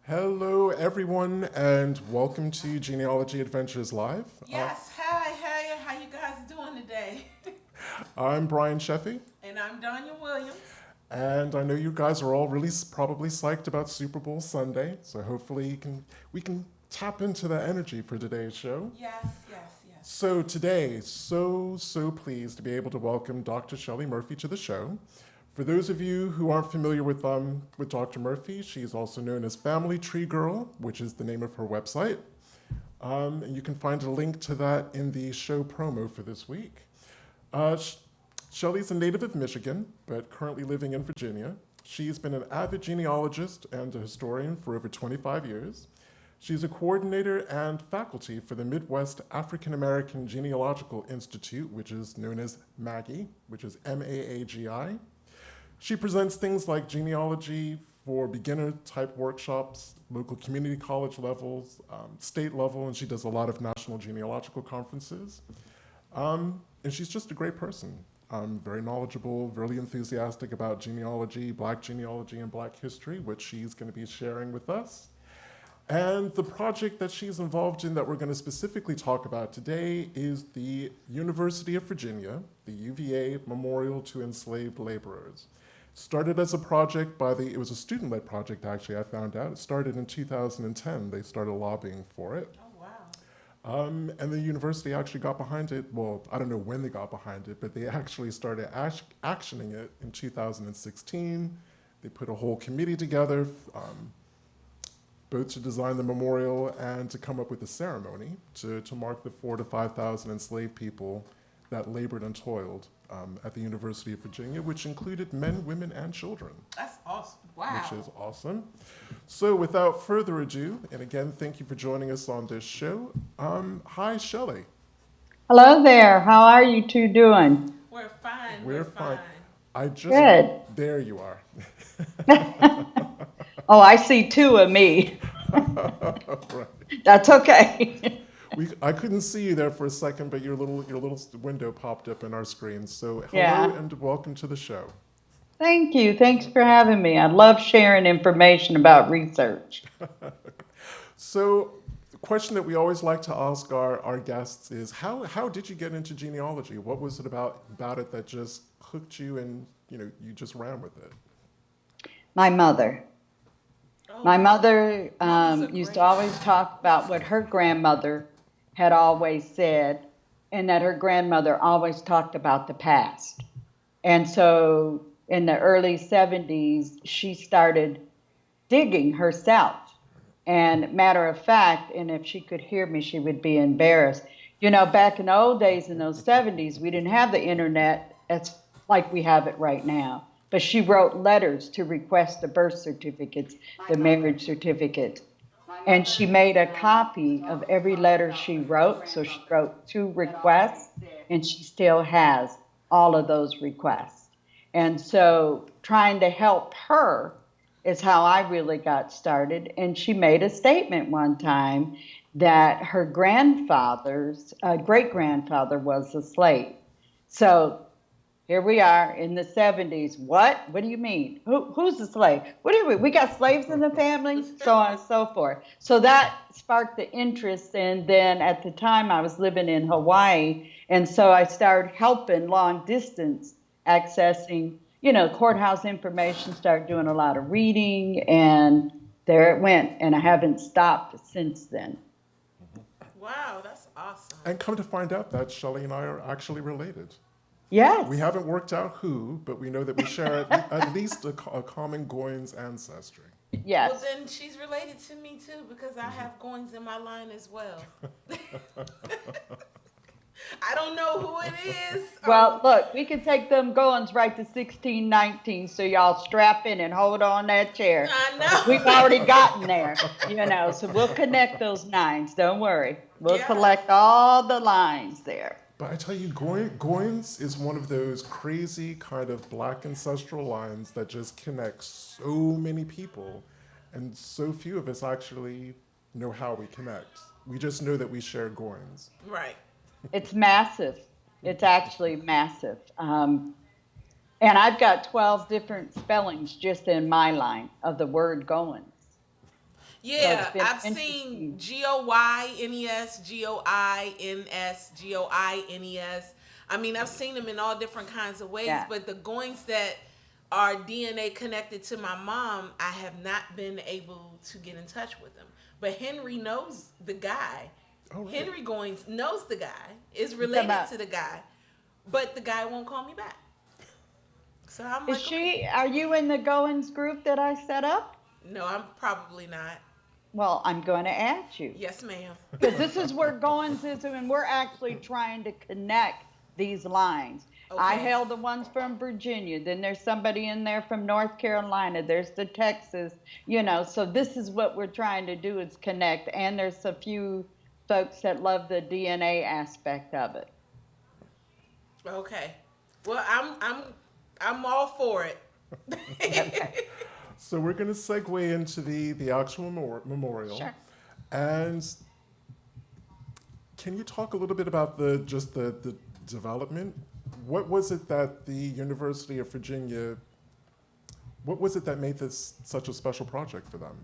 Hello, everyone, and welcome to Genealogy Adventures Live. Yes, hi, how you guys doing today? I'm Brian Sheffy, And I'm Donya Williams. and I know you guys are all really probably psyched about Super Bowl Sunday. So hopefully we can tap into that energy for today's show. Yes, yes, yes. So today, so pleased to be able to welcome Dr. Shelley Murphy to the show. For those of you who aren't familiar with Dr. Murphy, she's also known as Family Tree Girl, which is the name of her website. And you can find a link to that in the show promo for this week. Uh, Sh- Shelley's a native of Michigan, but currently living in Virginia. She's been an avid genealogist and a historian for over 25 years. She's a coordinator and faculty for the Midwest African American Genealogical Institute, which is known as MAGI, which is MAAGI. She presents things like genealogy for beginner type workshops, local community college levels, state level, and she does a lot of national genealogical conferences. And she's just a great person. Very knowledgeable, really enthusiastic about genealogy, and black history, which she's going to be sharing with us. And the project that she's involved in that we're going to specifically talk about today is the University of Virginia, the UVA Memorial to Enslaved Laborers. Started as a project it was a student-led project actually, I found out. It started in 2010. They started lobbying for it. Oh, wow. And the university actually got behind it. Well, I don't know when they got behind it, but they actually started actioning it in 2016. They put a whole committee together, both to design the memorial and to come up with a ceremony to mark the 4,000 to 5,000 enslaved people that labored and toiled at the University of Virginia, which included men, women, and children, That's awesome. Wow. which is awesome. So, without further ado, and again, thank you for joining us on this show. Hi, Shelley. Hello there. How are you two doing? We're fine. We're We're fine. fine. I just, Good. there you are. Oh, I see two of me. Right. That's okay. I couldn't see you there for a second, but your little window popped up in our screen. So hello Yeah. and welcome to the show. Thank you. Thanks for having me. I love sharing information about research. So the question that we always like to ask our guests is how did you get into genealogy? What was it about it that just hooked you and you just ran with it? My mother. Oh, My mother mothers are used to great. always talk about what her grandmother had always said, and that her grandmother always talked about the past. And so in the early 70s, she started digging herself. And matter of fact, and if she could hear me, she would be embarrassed. You know, back in the old days, in those 70s, we didn't have the internet as like we have it right now. But she wrote letters to request the birth certificates, the marriage certificates. And she made a copy of every letter she wrote. So she wrote two requests, and she still has all of those requests. And so trying to help her is how I really got started. And she made a statement one time that her grandfather's great grandfather was a slave. So here we are in the 70s. What? What do you mean? Who's the slave? What do you mean? We got slaves in the family? So on and so forth. So that sparked the interest. And then at the time, I was living in Hawaii. And so I started helping long distance accessing, courthouse information, started doing a lot of reading. And there it went. And I haven't stopped since then. Wow, that's awesome. And come to find out that Shelley and I are actually related. We Yes. haven't worked out who, but we know that we share at least a common Goins ancestry. Well, Yes. then she's related to me too because I have goings in my line as well. I don't know who it is. Well, look, we can take them goings right to 1619. So y'all strap in and hold on that chair I because we've already know. gotten there, So we'll connect those nines. Don't worry. We'll Yes. collect all the lines there. But I tell you, Goins is one of those crazy kind of black ancestral lines that just connects so many people, and so few of us actually know how we connect. We just know that we share Goins. Right. It's massive. It's actually massive. And I've got 12 different spellings just in my line of the word goings. So it's Yeah, been I've seen interesting. GOYNES, GOINS, GOINES. I mean, I've seen them in all different kinds of ways, Yeah. but the goings that are DNA connected to my mom, I have not been able to get in touch with them. But Henry knows the guy. Oh, really? Henry Goings knows the guy, is You talking related about, to the guy, but the guy won't call me back. So I'm is like, okay, are you in the Goins group that I set up? no, I'm probably not. Well, I'm going to add you. Yes, ma'am. Because this is where Goins is, and we're actually trying to connect these lines. I Okay. held the ones from Virginia, then there's somebody in there from North Carolina, there's the Texas, so this is what we're trying to do is connect, and there's a few folks that love the DNA aspect of it. Okay. Well, I'm all for it. Okay, So we're going to segue into the actual memorial. sure. And can you talk a little bit about the development? What was it that the University of Virginia, what was it that made this such a special project for them?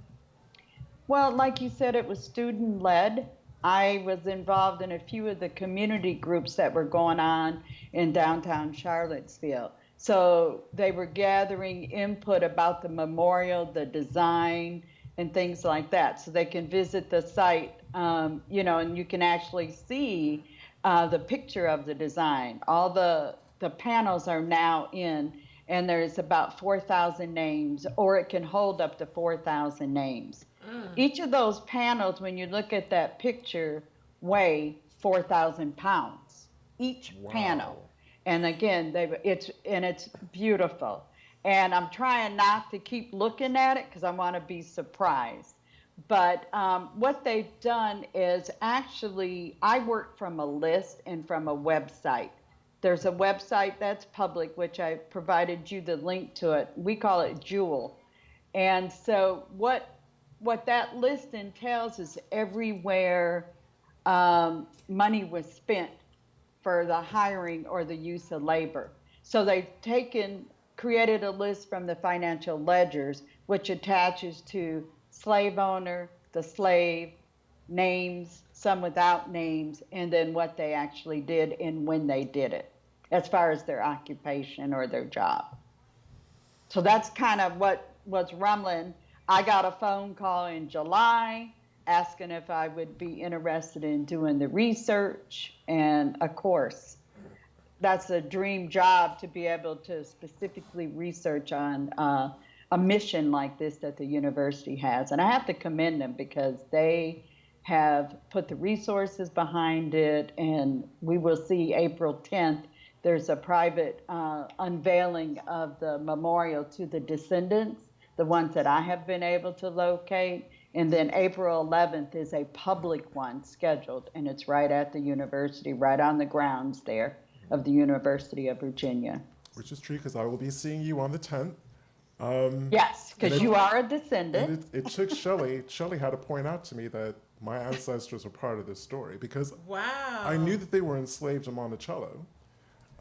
Well, like you said, it was student led. I was involved in a few of the community groups that were going on in downtown Charlottesville. So they were gathering input about the memorial, the design, and things like that. So they can visit the site, and you can actually see the picture of the design. All the panels are now in, and there's about 4,000 names, or it can hold up to 4,000 names. Each of those panels, when you look at that picture, weigh 4,000 pounds. Each panel. Wow. And again, it's beautiful. And I'm trying not to keep looking at it because I want to be surprised. But what they've done is actually, I work from a list and from a website. There's a website that's public, which I provided you the link to it. We call it Jewel. And so what that list entails is everywhere money was spent for the hiring or the use of labor. So they've created a list from the financial ledgers, which attaches to slave owner, the slave, names, some without names, and then what they actually did and when they did it, as far as their occupation or their job. So that's kind of what was rumbling. I got a phone call in July asking if I would be interested in doing the research. And of course, that's a dream job to be able to specifically research on a mission like this that the university has. And I have to commend them because they have put the resources behind it. And we will see April 10th, there's a private unveiling of the memorial to the descendants, the ones that I have been able to locate. And then April 11th is a public one scheduled, and it's right at the university, right on the grounds there of the University of Virginia. Which is true because I will be seeing you on the 10th. Yes, And because it, you are a and descendant. it took Shelley. Shelley had to point out to me that my ancestors were part of this story because I Wow. knew that they were enslaved in Monticello,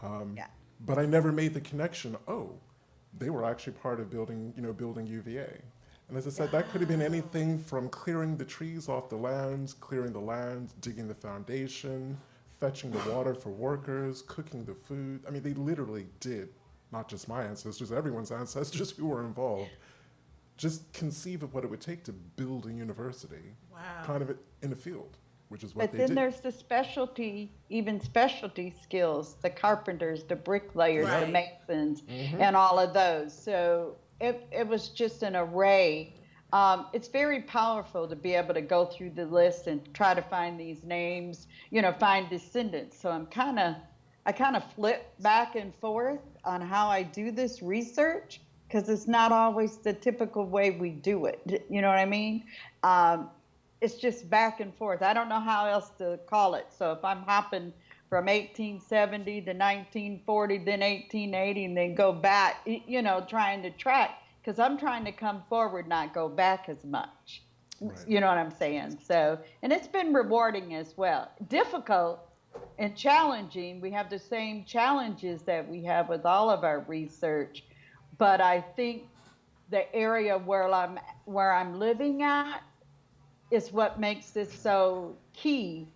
Yeah. but I never made the connection. Oh, they were actually part of building UVA. And as I said, that could have been anything from clearing the trees off the land, clearing the land, digging the foundation, fetching the water for workers, cooking the food. I mean, they literally did, not just my ancestors, everyone's ancestors who were involved. Just conceive of what it would take to build a university, Wow. kind of in a field, which is what But they then did. there's the specialty, even specialty skills, the carpenters, the bricklayers, the Right. masons, and all of those. So it was just an array. It's very powerful to be able to go through the list and try to find these names, find descendants. So I kind of flip back and forth on how I do this research because it's not always the typical way we do it. You know what I mean? Um, it's just back and forth. I don't know how else to call it. So if I'm hopping from 1870 to 1940, then 1880, and then go back, trying to track, because I'm trying to come forward, not go back as much. Right. You know what I'm saying? So, and it's been rewarding as well. Difficult and challenging. We have the same challenges that we have with all of our research, but I think the area where I'm living at is what makes this so key,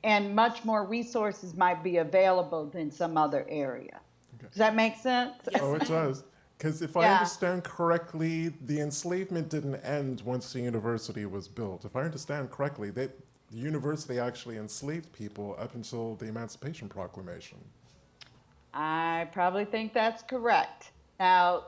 and much more resources might be available than some other area. Okay. Does that make sense? Yes, Oh, it ma'am. does. Because if I Yeah. understand correctly, the enslavement didn't end once the university was built. If I understand correctly, the university actually enslaved people up until the Emancipation Proclamation. I probably think that's correct. Now,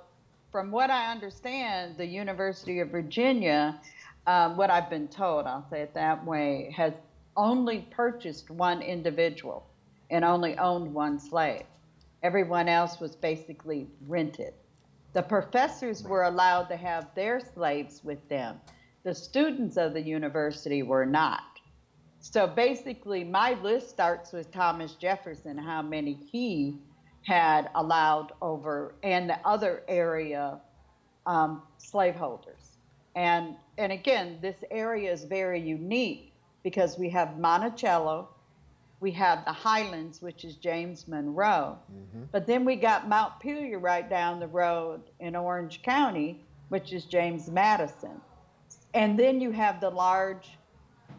from what I understand, the University of Virginia, what I've been told, I'll say it that way, has only purchased one individual and only owned one slave. Everyone else was basically rented. The professors Right. were allowed to have their slaves with them. The students of the university were not. So basically, my list starts with Thomas Jefferson, how many he had allowed over, and the other area slaveholders. And again, this area is very unique because we have Monticello, we have the Highlands, which is James Monroe, Hmm. but then we got Mount Pelion right down the road in Orange County, which is James Madison. And then you have the large,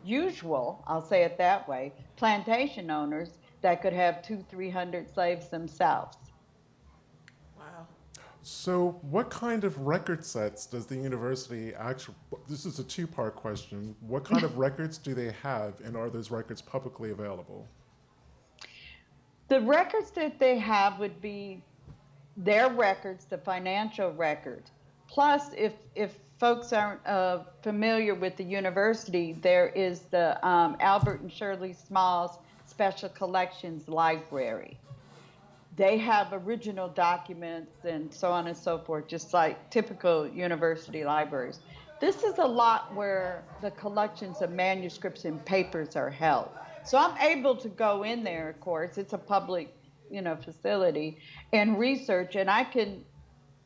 usual, I'll say it that way, plantation owners that could have 300 slaves themselves. Wow. So, what kind of record sets does the university actually? This is a two-part question. What kind of records do they have, and are those records publicly available? The records that they have would be their records, the financial records. Plus, if folks aren't familiar with the university, there is the Albert and Shirley Smalls Special Collections Library. They have original documents and so on and so forth, just like typical university libraries. This is a lot where the collections of manuscripts and papers are held. So I'm able to go in there, of course, it's a public, facility, and research, and I can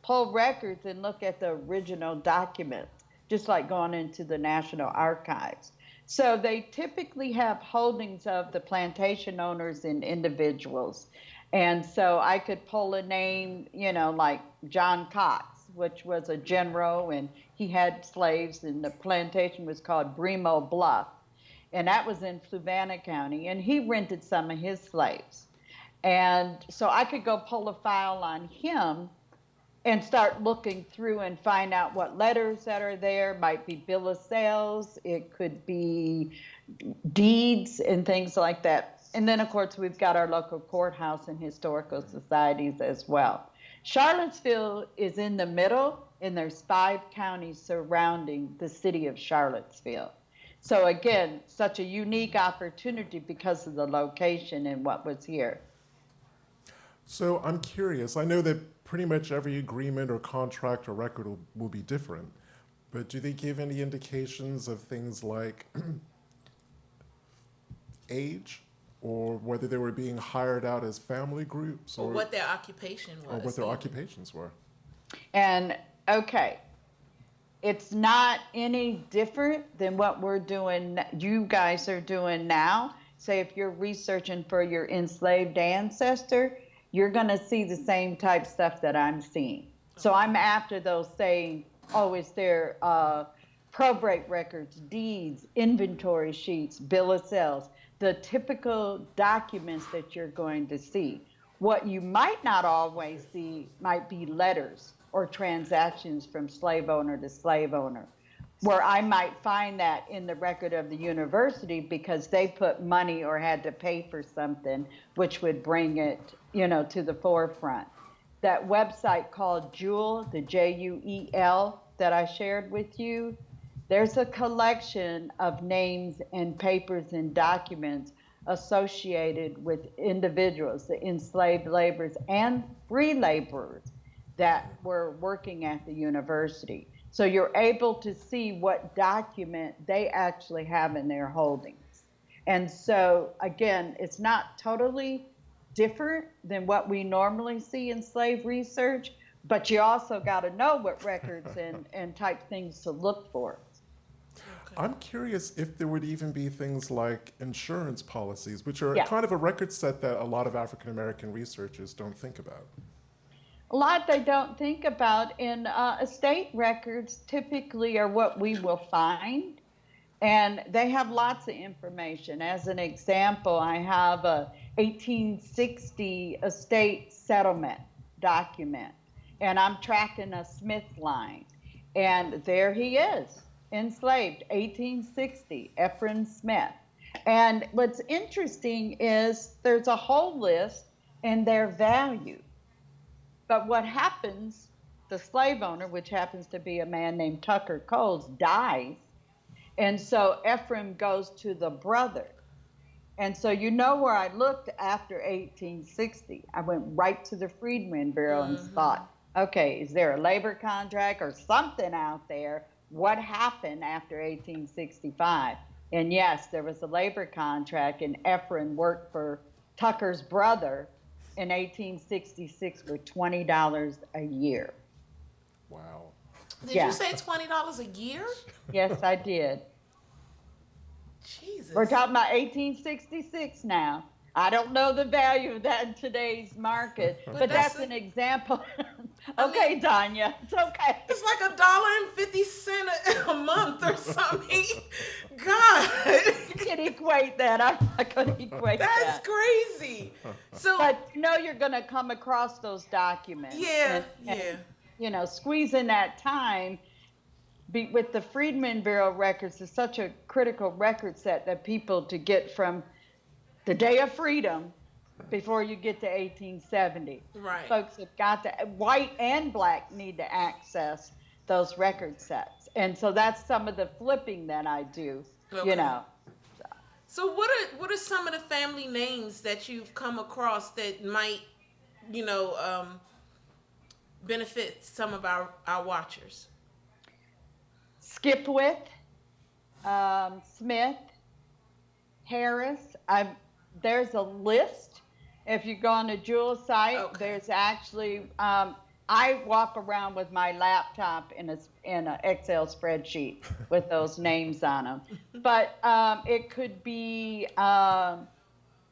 pull records and look at the original documents, just like going into the National Archives. So they typically have holdings of the plantation owners and individuals. And so I could pull a name, like John Cox, which was a general, and he had slaves, and the plantation was called Bremo Bluff. And that was in Fluvanna County, and he rented some of his slaves. And so I could go pull a file on him and start looking through and find out what letters that are there. Might be bill of sales, it could be deeds and things like that. And then, of course, we've got our local courthouse and historical societies as well. Charlottesville is in the middle, and there's 5 counties surrounding the city of Charlottesville. So again, such a unique opportunity because of the location and what was here. So, I'm curious. I know that pretty much every agreement or contract or record will be different, but do they give any indications of things like age, or whether they were being hired out as family groups, Or what their occupation was. or what their even. occupations were? And okay, it's not any different than what we're doing, you guys are doing now. Say if you're researching for your enslaved ancestor, you're going to see the same type stuff that I'm seeing. So I'm after those saying, oh, is there probate records, deeds, inventory sheets, bill of sales, the typical documents that you're going to see. What you might not always see might be letters or transactions from slave owner to slave owner, where I might find that in the record of the university because they put money or had to pay for something, which would bring it, to the forefront. That website called Jewel, the Juel, that I shared with you, there's a collection of names and papers and documents associated with individuals, the enslaved laborers and free laborers that were working at the university. So you're able to see what document they actually have in their holdings. And so, again, it's not totally different than what we normally see in slave research, but you also got to know what records and type things to look for. Okay. I'm curious if there would even be things like insurance policies, which are Yeah. kind of a record set that a lot of African American researchers don't think about. A lot they don't think about in estate records typically are what we will find. And they have lots of information. As an example, I have a 1860 estate settlement document, and I'm tracking a Smith line. And there he is, enslaved, 1860, Ephraim Smith. And what's interesting is there's a whole list and their value. But what happens, the slave owner, which happens to be a man named Tucker Coles, dies, and so Ephraim goes to the brother. And so you know where I looked after 1860. I went right to the Freedmen Bureau and thought, okay, is there a labor contract or something out there? What happened after 1865? And yes, there was a labor contract, and Ephraim worked for Tucker's brother in 1866 for $20 a year. Wow. Did Yeah. you say $20 a year? Yes, I did. Jesus. We're talking about 1866 now. I don't know the value of that in today's market, but that's that's an example. I Okay, mean- Tanya, it's okay. It's like $1.50 a month or something. God, You can equate that. I'm not going to equate that's that. crazy. So But you know you're going to come across those documents. yeah, And, yeah. you know, squeezing that time with the Freedmen Bureau records is such a critical record set that people to get from the day of freedom before you get to 1870. Right. Folks have got to, white and black need to access those record sets. And so that's some of the flipping that I do, Okay. you know. So what are some of the family names that you've come across that might, benefit some of our watchers? Skipwith, Smith, Harris. There's a list. If you go on the Jewel site, Okay. there's actually. I walk around with my laptop in an Excel spreadsheet with those names on them. But it could be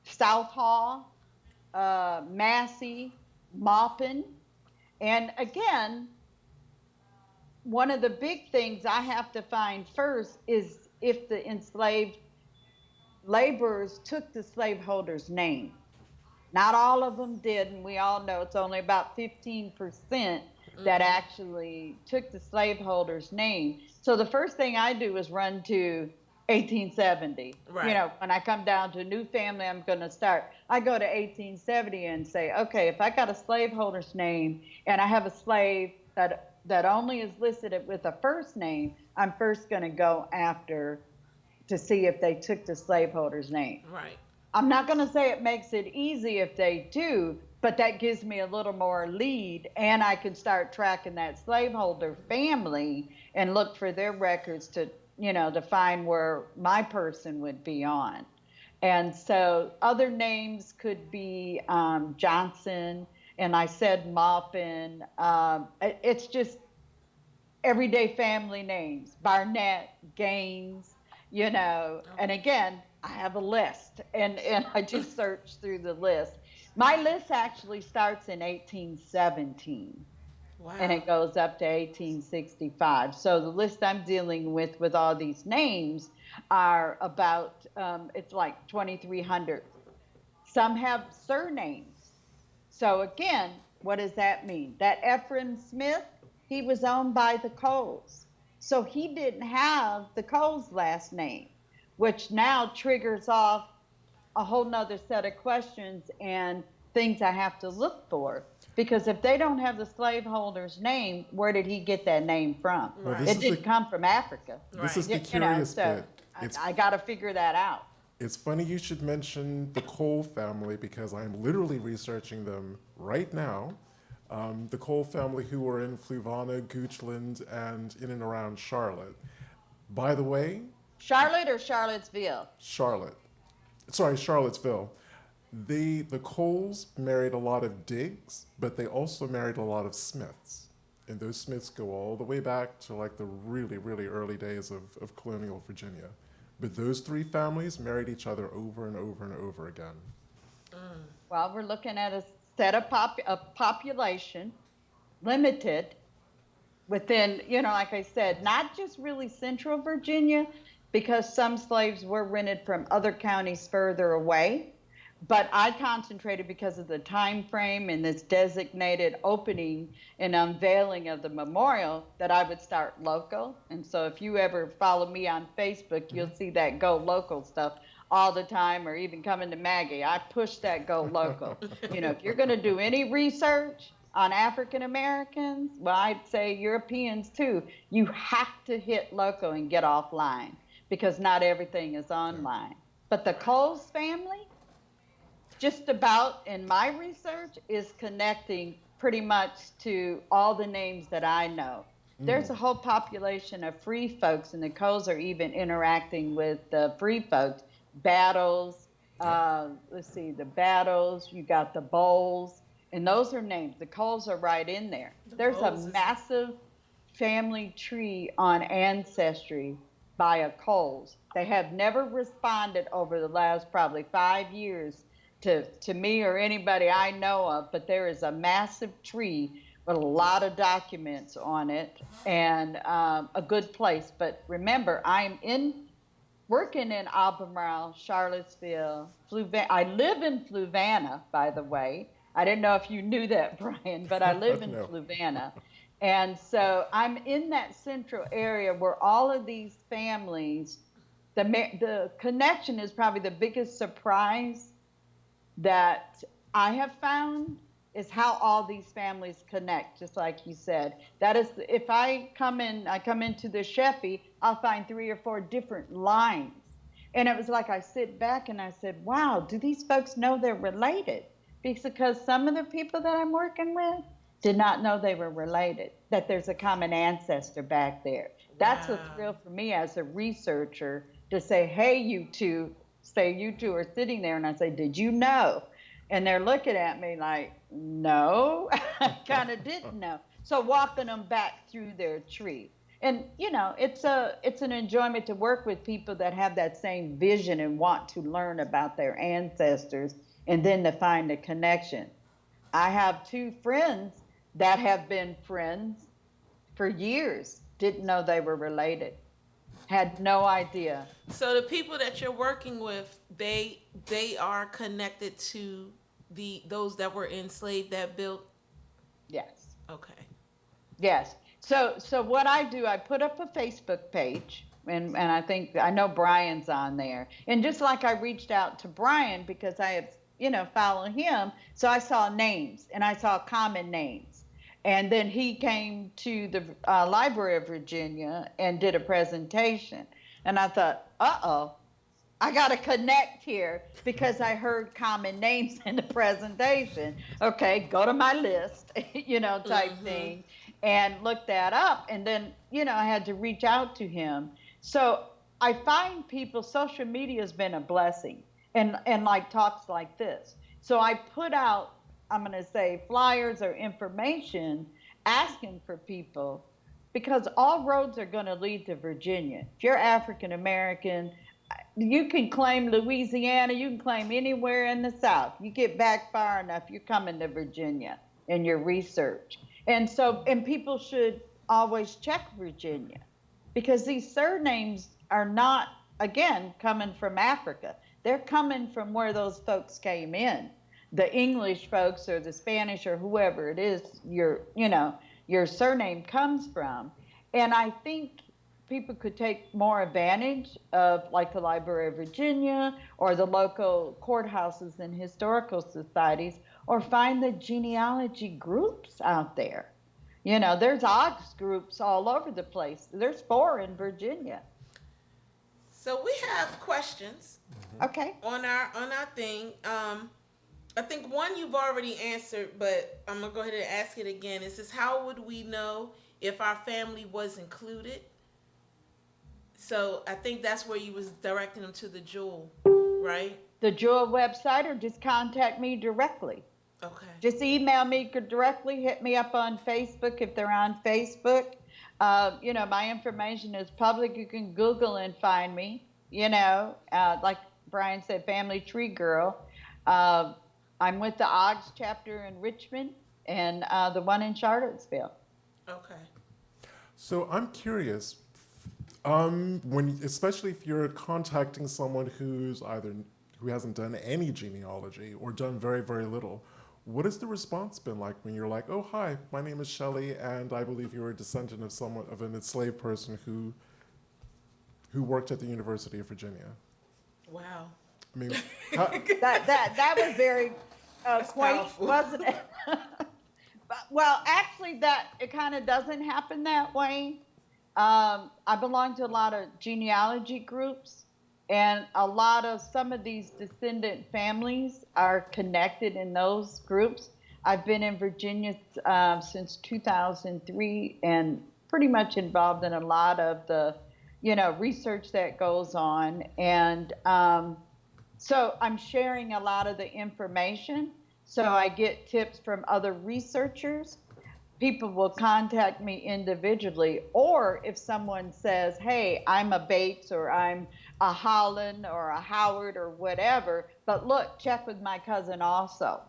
Southall, Massey, Maupin, and again, one of the big things I have to find first is if the enslaved laborers took the slaveholder's name. Not all of them did, and we all know it's only about 15% that actually took the slaveholder's name. So the first thing I do is run to 1870. Right. You know, when I come down to a new family, I'm going to start. I go to 1870 and say, okay, if I got a slaveholder's name and I have a slave that only is listed with a first name, I'm first going to go after to see if they took the slaveholder's name. Right. I'm not going to say it makes it easy if they do, but that gives me a little more lead, and I can start tracking that slaveholder family and look for their records to, to find where my person would be on. And so other names could be Johnson, and I said Maupin. It's just everyday family names, Barnett, Gaines, and again, I have a list, and I just search through the list. My list actually starts in 1817. Wow. And it goes up to 1865. So the list I'm dealing with all these names are about, it's like 2,300. Some have surnames. So again, what does that mean? That Ephraim Smith, he was owned by the Coles. So he didn't have the Coles last name, which now triggers off a whole nother set of questions and things I have to look for. Because if they don't have the slaveholder's name, where did he get that name from? Well, It didn't come from Africa. This is the Right. curious So bit. I got to figure that out. It's funny you should mention the Cole family because I'm literally researching them right now. The Cole family who were in Fluvanna, Goochland, and in and around Charlotte. By the way, Charlotte or Charlottesville? Charlottesville. The Coles married a lot of Diggs, but they also married a lot of Smiths. And those Smiths go all the way back to like the really, really early days of colonial Virginia. But those three families married each other over and over and over again. Well, we're looking at a set of population, limited, within, like I said, not just really central Virginia, because some slaves were rented from other counties further away. But I concentrated because of the time frame and this designated opening and unveiling of the memorial that I would start local. And so if you ever follow me on Facebook, you'll see that go local stuff all the time, or even coming to Maggie. I push that go local. If you're going to do any research on African Americans, well, I'd say Europeans too, you have to hit local and get offline because not everything is online. But the Coles family, just about in my research, is connecting pretty much to all the names that I know. There's a whole population of free folks, and the Coles are even interacting with the free folks. Battles, let's see, the Battles, you got the Bowles, and those are names. The Coles are right in there. There's a massive family tree on Ancestry by a Coles. They have never responded over the last probably 5 years to me or anybody I know of, but there is a massive tree with a lot of documents on it, and a good place. But remember, I'm working in Albemarle, Charlottesville, I live in Fluvanna, by the way. I didn't know if you knew that, Brian, but I live in Fluvanna. And so I'm in that central area where all of these families, the connection is probably the biggest surprise that I have found, is how all these families connect, just like you said. That is, if I come into the Sheffy, I'll find 3 or 4 different lines. And it was like I sit back and I said, wow, do these folks know they're related? Because some of the people that I'm working with did not know they were related, that there's a common ancestor back there. That's a thrill for me as a researcher to say, hey, you two are sitting there, and I say, did you know? And they're looking at me like, no, I kind of didn't know. So walking them back through their tree. And, it's an enjoyment to work with people that have that same vision and want to learn about their ancestors and then to find a connection. I have 2 friends that have been friends for years, didn't know they were related, had no idea. So the people that you're working with, they are connected to those that were enslaved that built. Yes. Okay. Yes. So what I do, I put up a Facebook page, and I know Brian's on there. And just like I reached out to Brian because I have, followed him, so I saw names and I saw common names. And then he came to the Library of Virginia and did a presentation. And I thought, uh-oh, I got to connect here because I heard common names in the presentation. Okay, go to my list, type thing, and look that up. And then, I had to reach out to him. So I find people, social media has been a blessing, and like talks like this. So I put out, I'm going to say, flyers or information asking for people, because all roads are going to lead to Virginia. If you're African American, you can claim Louisiana, you can claim anywhere in the South. You get back far enough, you're coming to Virginia in your research. And people should always check Virginia, because these surnames are not, again, coming from Africa. They're coming from where those folks came in. The English folks or the Spanish or whoever it is your surname comes from. And I think people could take more advantage of, like, the Library of Virginia or the local courthouses and historical societies, or find the genealogy groups out there. There's OGS groups all over the place. There's 4 in Virginia. So we have questions. Okay. On our thing. I think one you've already answered, but I'm gonna go ahead and ask it again. It says, how would we know if our family was included? So I think that's where you was directing them to the Jewel, right? The Jewel website, or just contact me directly. Okay. Just email me directly, hit me up on Facebook if they're on Facebook. My information is public. You can Google and find me. Like Brian said, Family Tree Girl. I'm with the OGS chapter in Richmond and the one in Charlottesville. Okay. So I'm curious, Especially if you're contacting someone who hasn't done any genealogy or done very, very little, what has the response been like when you're like, "Oh, hi, my name is Shelley, and I believe you're a descendant of an enslaved person who worked at the University of Virginia." Wow. I mean, how, That was very That's quaint, powerful. wasn't it? Well, actually, that it kind of doesn't happen that way. I belong to a lot of genealogy groups, and a lot of some of these descendant families are connected in those groups. I've been in Virginia since 2003, and pretty much involved in a lot of the, research that goes on, and so I'm sharing a lot of the information. So I get tips from other researchers. People will contact me individually, or if someone says, "Hey, I'm a Bates or I'm a Holland or a Howard or whatever, but look, check with my cousin also."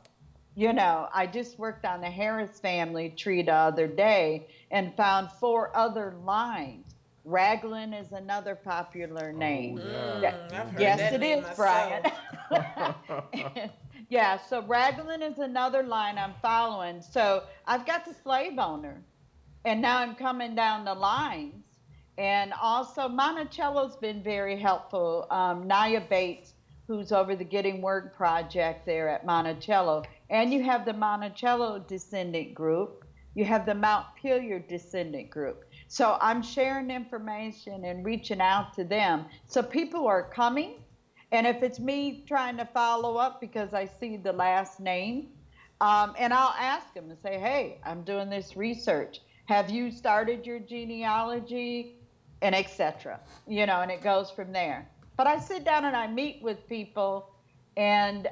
I just worked on the Harris family tree the other day and found four other lines. Raglan is another popular oh name. yeah, I've heard Yes, that it name is, Brian. myself. Yeah, so Raglan is another line I'm following. So I've got the slave owner, and now I'm coming down the lines. And also, Monticello's been very helpful. Naya Bates, who's over the Getting Word project there at Monticello. And you have the Monticello descendant group, you have the Mount Pelier descendant group. So I'm sharing information and reaching out to them. So people are coming. And if it's me trying to follow up because I see the last name, and I'll ask them and say, "Hey, I'm doing this research. Have you started your genealogy?" And etc. And it goes from there. But I sit down and I meet with people and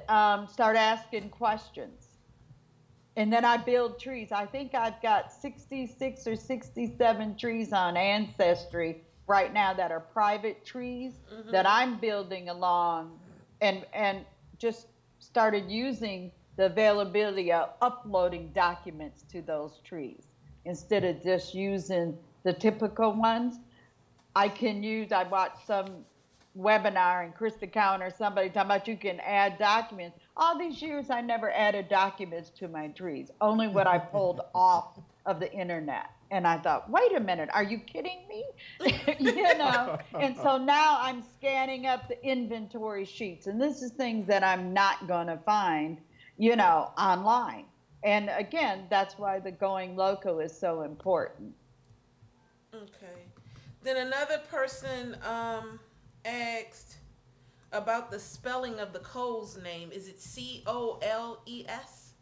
start asking questions. And then I build trees. I think I've got 66 or 67 trees on Ancestry right now that are private trees that I'm building along, and just started using the availability of uploading documents to those trees instead of just using the typical ones. I watched some webinar and Krista Cowan or somebody talking about you can add documents. All these years, I never added documents to my trees, only what I pulled off of the internet. And I thought, wait a minute, are you kidding me? And so now I'm scanning up the inventory sheets. And this is things that I'm not going to find, online. And again, that's why the going loco is so important. Okay. Then another person asked about the spelling of the Coles name. Is it Coles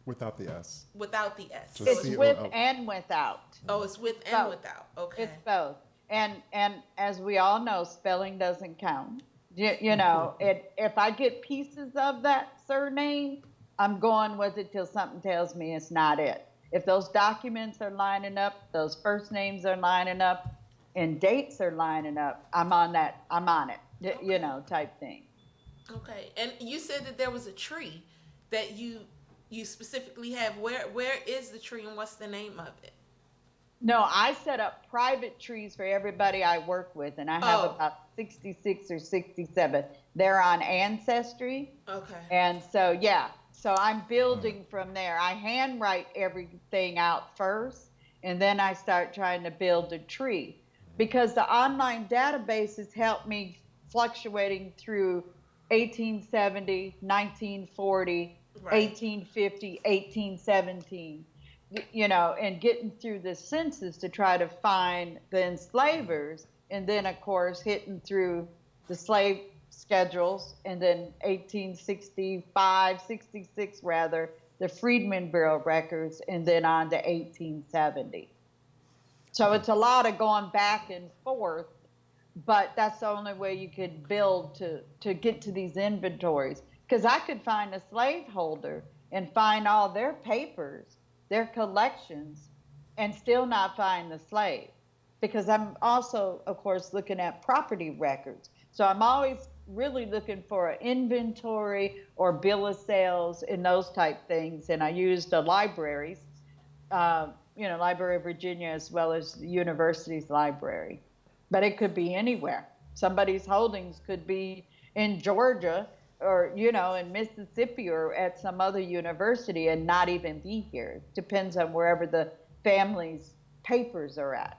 without the S. without the S? Just It's So with COL. and without. oh, it's with and Both. without. Okay. It's both. And as we all know, spelling doesn't count. If I get pieces of that surname, I'm going with it till something tells me it's not it. If those documents are lining up, those first names are lining up, and dates are lining up, I'm on that. I'm on it. Type thing. Okay. And you said that there was a tree that you specifically have. Where is the tree and what's the name of it? No, I set up private trees for everybody I work with, and I have Oh. about 66 or 67. They're on Ancestry. Okay. And so, yeah, so I'm building from there. I handwrite everything out first, and then I start trying to build a tree because the online databases help me fluctuating through 1870, 1940, Right. 1850, 1817, and getting through the census to try to find the enslavers, and then, of course, hitting through the slave schedules, and then 1865, 66 rather, the Freedmen Bureau records, and then on to 1870. So it's a lot of going back and forth, but that's the only way you could build to get to these inventories. Because I could find a slaveholder and find all their papers, their collections, and still not find the slave. Because I'm also, of course, looking at property records. So I'm always really looking for an inventory or bill of sales and those type things. And I use the libraries, Library of Virginia as well as the university's library. but it could be anywhere. Somebody's holdings could be in Georgia or, in Mississippi or at some other university and not even be here. Depends on wherever the family's papers are at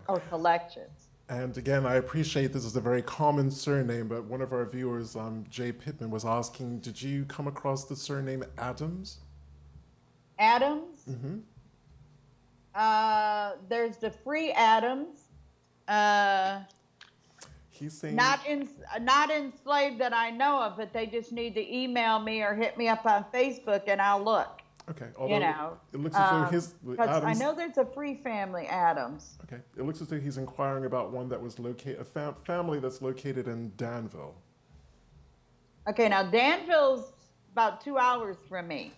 or collections. And again, I appreciate this is a very common surname, but one of our viewers, Jay Pittman, was asking, did you come across the surname Adams? Adams? Mm-hmm. There's the free Adams. He's saying Not enslaved that I know of, but they just need to email me or hit me up on Facebook and I'll look. okay. Although it looks as though his Because I Adams. know there's a free family Adams. Okay, it looks as though he's inquiring about one that was family that's located in Danville. Okay, now Danville's about 2 hours from me.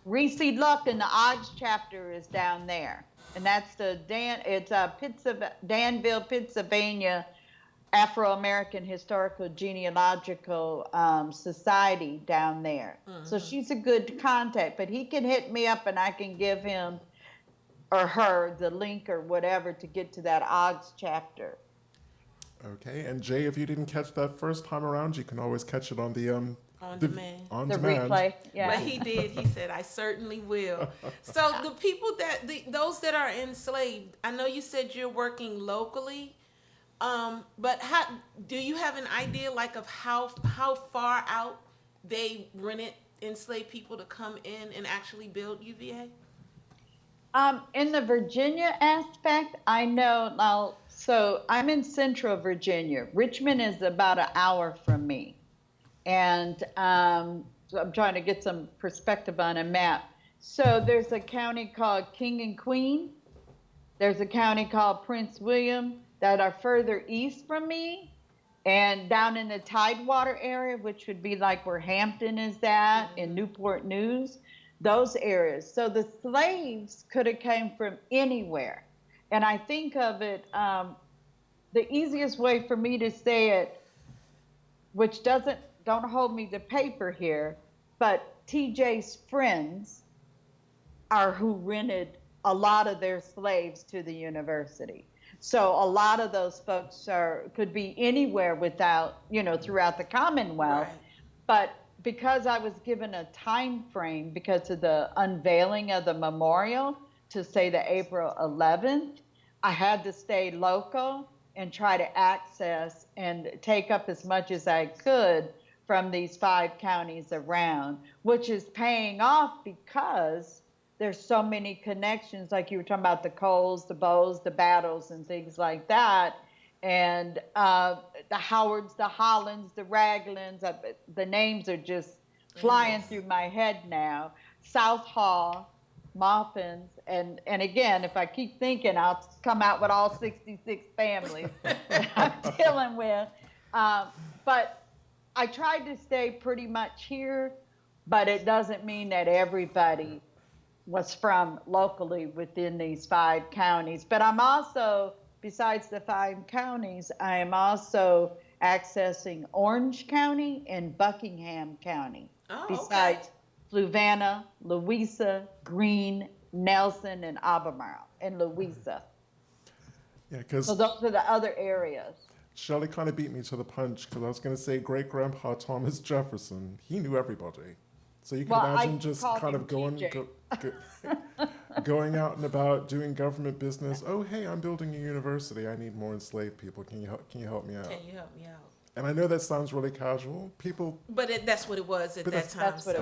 Reese Luck in the Odds chapter is down there, and that's it's Danville, Pennsylvania Afro-American Historical Genealogical Society down there. Mm-hmm. So she's a good contact, but he can hit me up and I can give him or her the link or whatever to get to that Odds chapter. Okay, and Jay, if you didn't catch that first time around, you can always catch it on the on demand. On the demand. replay. Yeah. But he did. He said, "I certainly will." So the people those that are enslaved, I know you said you're working locally, but how do you have an idea like of how far out they rented enslaved people to come in and actually build UVA? In the Virginia aspect, I know now. So I'm in Central Virginia. Richmond is about an hour from me, and so I'm trying to get some perspective on a map. So there's a county called King and Queen. There's a county called Prince William that are further east from me, and down in the Tidewater area, which would be like where Hampton is at, in Newport News. Those areas. So the slaves could have came from anywhere. And I think of it, the easiest way for me to say it, which don't hold me to paper here, but TJ's friends are who rented a lot of their slaves to the university. So a lot of those folks could be anywhere throughout the Commonwealth. Right. But because I was given a time frame because of the unveiling of the memorial to say the April 11th, I had to stay local and try to access and take up as much as I could from these 5 counties around, which is paying off because there's so many connections, like you were talking about the Coles, the Bows, the Battles, and things like that. And the Howards, the Hollands, the Raglands, the names are just flying through my head now. South Hall, Muffins, and again, if I keep thinking, I'll come out with all 66 families that I'm dealing with. But I tried to stay pretty much here, but it doesn't mean that everybody was from locally within these 5 counties. But I'm also, besides the 5 counties, I am also accessing Orange County and Buckingham County. Oh, besides Fluvanna, Louisa, Greene, Nelson, and Albemarle, and Louisa. Yeah, because so those are the other areas. Shelley kind of beat me to the punch because I was going to say great-grandpa Thomas Jefferson. He knew everybody. So you can imagine just kind of going out and about doing government business. Oh, hey, I'm building a university. I need more enslaved people. Can you help me out? Can you help me out? And I know that sounds really casual. But that's what it was at that time. That's what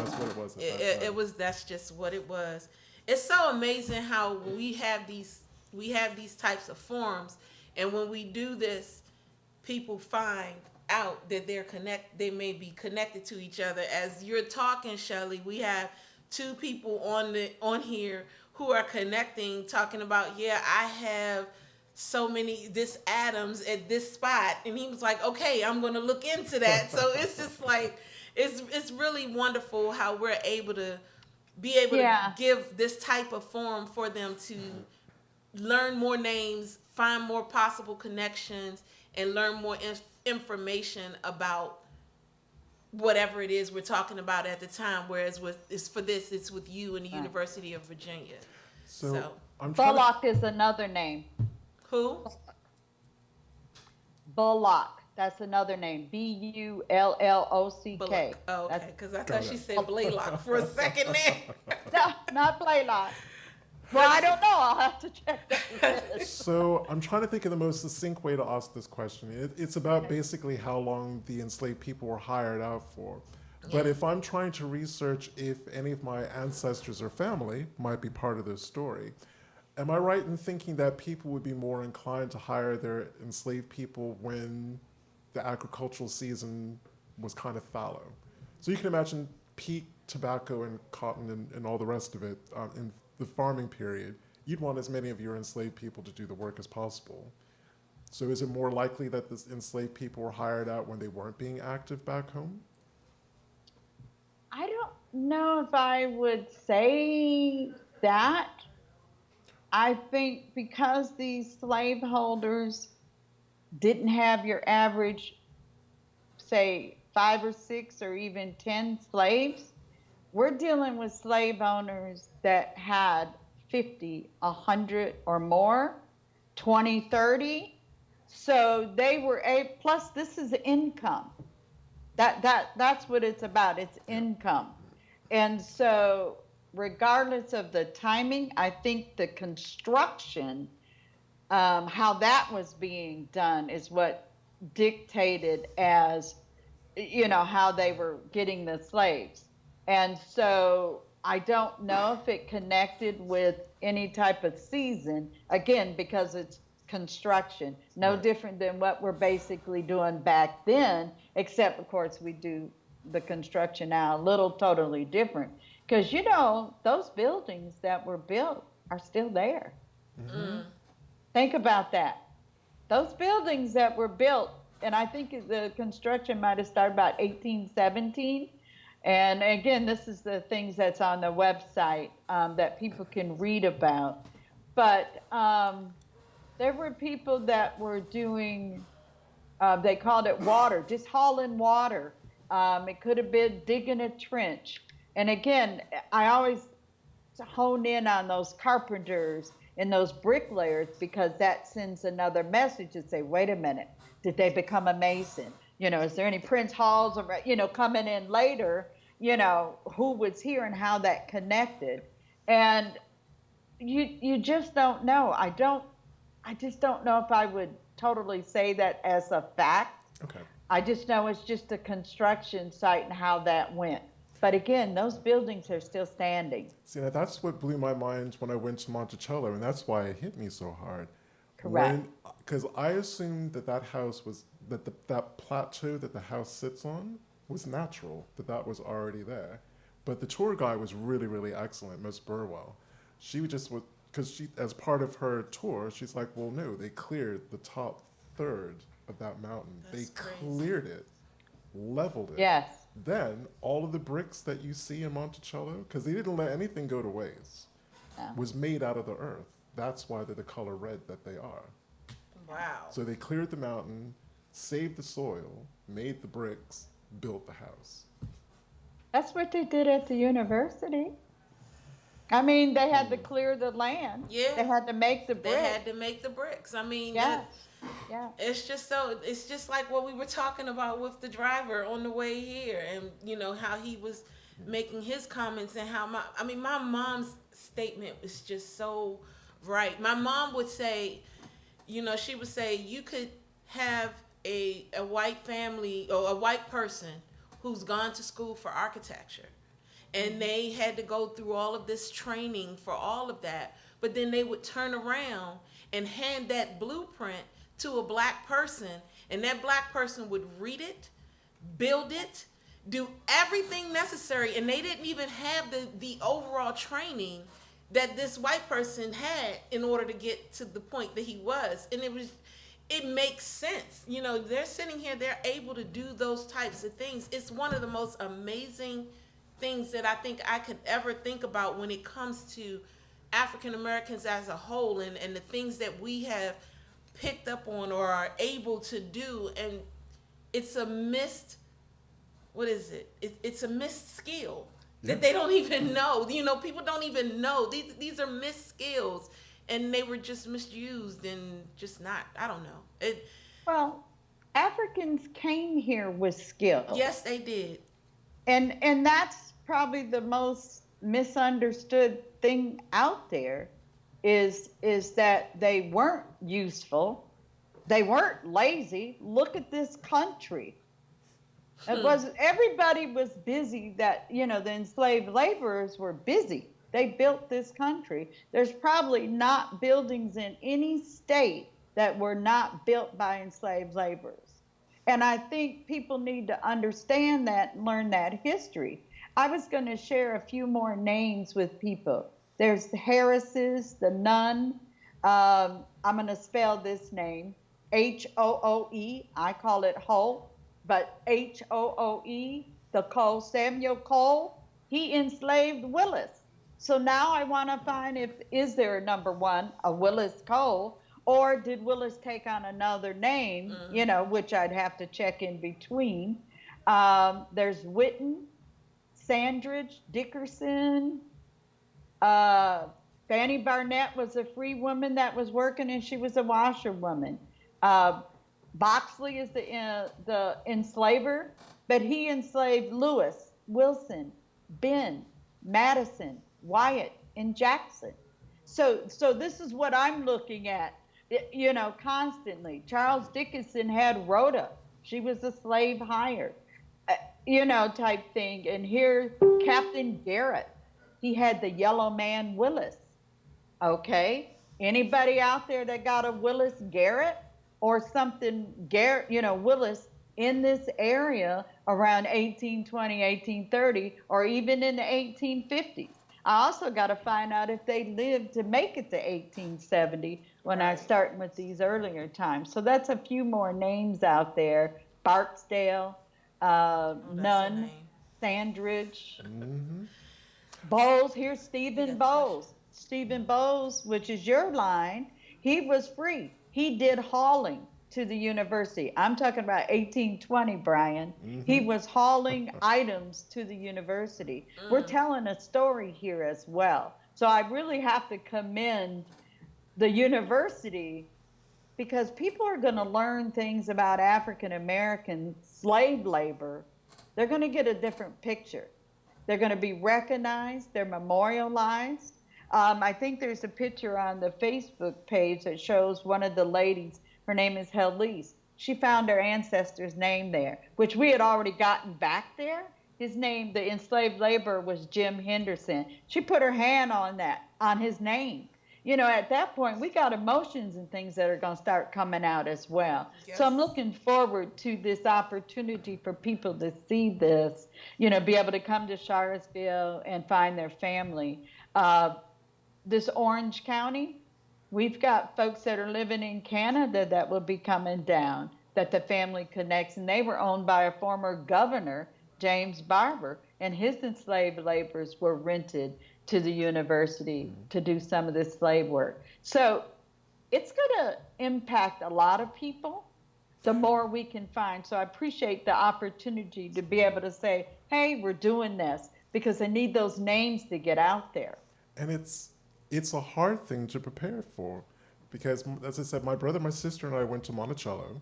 it was. That's just what it was. It's so amazing how we have these types of forums, and when we do this, people find out that they may be connected to each other. As you're talking, Shelley, we have 2 people on here who are connecting, talking about, I have so many this Adams at this spot, and he was like, okay, I'm gonna look into that. So it's just like it's really wonderful how we're able to to give this type of forum for them to learn more names, find more possible connections, and learn more information about whatever it is we're talking about at the time. Whereas it's with you and the University of Virginia. So Bullock is another name. Who? Bullock. That's another name. Bullock. Bullock. Oh, That's okay. Because I thought Got she it. said Blaylock for a second no, not Blaylock. Well, I don't know. I'll have to check that there. list. So I'm trying to think of the most succinct way to ask this question. It's about Okay. basically how long the enslaved people were hired out for. But if I'm trying to research if any of my ancestors or family might be part of this story, am I right in thinking that people would be more inclined to hire their enslaved people when the agricultural season was kind of fallow? So you can imagine peak tobacco and cotton and all the rest of it in the farming period. You'd want as many of your enslaved people to do the work as possible. So is it more likely that the enslaved people were hired out when they weren't being active back home? I don't know if I would say that. I think because these slaveholders didn't have your average, say, 5 or 6 or even 10 slaves, we're dealing with slave owners that had 50, 100 or more, 20, 30. So they were a plus this is income. That's what it's about. It's Yeah. income. And so regardless of the timing, I think the construction, how that was being done is what dictated as how they were getting the slaves. And so I don't know if it connected with any type of season, again, because it's construction, no Right. different than what we're basically doing back then, except, of course, we do the construction now a little totally different. Because, those buildings that were built are still there. Mm-hmm. Mm. Think about that. Those buildings that were built, and I think the construction might have started about 1817. And again, this is the things that's on the website that people can read about. But there were people that were doing, they called it water, just hauling water. It could have been digging a trench. And again, I always hone in on those carpenters and those bricklayers because that sends another message to say, wait a minute, did they become a mason? Is there any Prince Halls or coming in later? Who was here and how that connected? And you just don't know. I just don't know if I would totally say that as a fact. Okay. I just know it's just a construction site and how that went. But again, those buildings are still standing. See, now that's what blew my mind when I went to Monticello, and that's why it hit me so hard. Correct. Because I assumed that house was that plateau that the house sits on was natural, that was already there. But the tour guide was really, really excellent, Miss Burwell. She would just because she, as part of her tour, she's like, well, no, they cleared the top third of that mountain. That's They crazy. cleared it, leveled it. Yes. Then all of the bricks that you see in Monticello, because they didn't let anything go to waste, No. was made out of the earth. That's why they're the color red that they are. Wow. So they cleared the mountain, saved the soil, made the bricks, built the house. That's what they did at the university. I mean, they had to clear the land. Yeah. They had to make the They brick. had to make the bricks. I mean, Yes. Yeah. it's just like what we were talking about with the driver on the way here, and how he was making his comments, and how my mom's statement was just so right. My mom would say, she would say you could have a white family or a white person who's gone to school for architecture, and they had to go through all of this training for all of that, but then they would turn around and hand that blueprint to a black person, and that black person would read it, build it, do everything necessary, and they didn't even have the overall training that this white person had in order to get to the point that he was. And it makes sense. They're sitting here, they're able to do those types of things. It's one of the most amazing things that I think I could ever think about when it comes to African Americans as a whole, and the things that we have picked up on or are able to do. And it's a missed, what is it? It's a missed skill that they don't even know. People don't even know. These are missed skills, and they were just misused and just not, I don't know. Well, Africans came here with skills. Yes, they did. And that's probably the most misunderstood thing out there is that they weren't useful. They weren't lazy. Look at this country. It Hmm. was everybody was busy that, the enslaved laborers were busy. They built this country. There's probably not buildings in any state that were not built by enslaved laborers. And I think people need to understand that and learn that history. I was going to share a few more names with people. There's the Harrises, the Nun. I'm going to spell this name Hooe. I call it Hope, but Hooe, the Cole, Samuel Cole, he enslaved Willis. So now I want to find if is there a number one, a Willis Cole, or did Willis take on another name, Hmm. which I'd have to check in between. There's Witten, Sandridge, Dickerson. Uh, Fanny Barnett was a free woman that was working, and she was a washerwoman. Uh, Boxley is the enslaver, but he enslaved Lewis, Wilson, Ben, Madison, Wyatt, and Jackson. So this is what I'm looking at, constantly. Charles Dickinson had Rhoda. She was a slave hire, uh, type thing. And here, Captain Garrett, he had the yellow man Willis. Okay. Anybody out there that got a Willis Garrett or something Garrett, Willis in this area around 1820, 1830, or even in the 1850s? I also got to find out if they lived to make it to 1870 when I Right. starting with these earlier times. So that's a few more names out there. Barksdale, Oh, that's a Nunn, name. Sandridge, Hmm. Bowles, here's You Stephen got the question. Bowles. Stephen Bowles, which is your line, he was free. He did hauling to the university. I'm talking about 1820, Brian. He Hmm. was hauling items to the university. We're Mm. telling a story here as well. So I really have to commend the university because people are going to learn things about African American slave labor. They're going to get a different picture. They're going to be recognized, they're memorialized. I think there's a picture on the Facebook page that shows one of the ladies. Her name is Helise. She found her ancestor's name there, which we had already gotten back there. His name, the enslaved laborer, was Jim Henderson. She put her hand on that, on his name. At that point, we got emotions and things that are going to start coming out as well. So Yes. I'm looking forward to this opportunity for people to see this, be able to come to Charlottesville and find their family. Uh, this Orange County, we've got folks that are living in Canada that will be coming down, that the family connects, and they were owned by a former governor, James Barber, and his enslaved laborers were rented to the university to do some of this slave work. So it's going to impact a lot of people the more we can find. So I appreciate the opportunity to be able to say, hey, we're doing this because I need those names to get out there. And it's a hard thing to prepare for because, as I said, my brother, my sister, and I went to Monticello.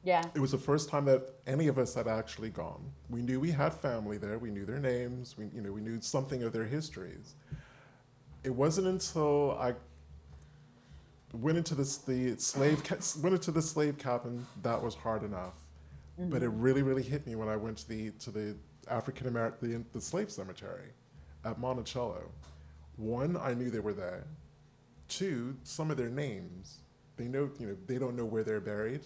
Yeah. It was the first time that any of us had actually gone. We knew we had family there. We knew their names. We knew something of their histories. It wasn't until I went into went into the slave cabin that was hard enough. But it Mm-hmm. really hit me when I went to the African American the slave cemetery at Monticello. One, I knew they were there. Two, some of their names. They know, they don't know where they're buried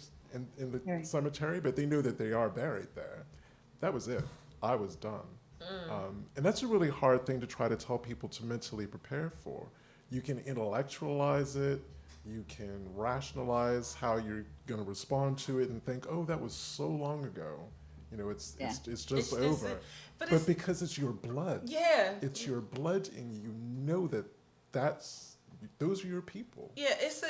in the Right. cemetery, but they know that they are buried there. That was it. I was done. Mm. And that's a really hard thing to try to tell people to mentally prepare for. You can intellectualize it, you can rationalize how you're going to respond to it and think, oh, that was so long ago. Yeah. It's just It's over. but But it's because it's your blood, yeah. it's your blood in you. You know that that's those are your people. Yeah, it's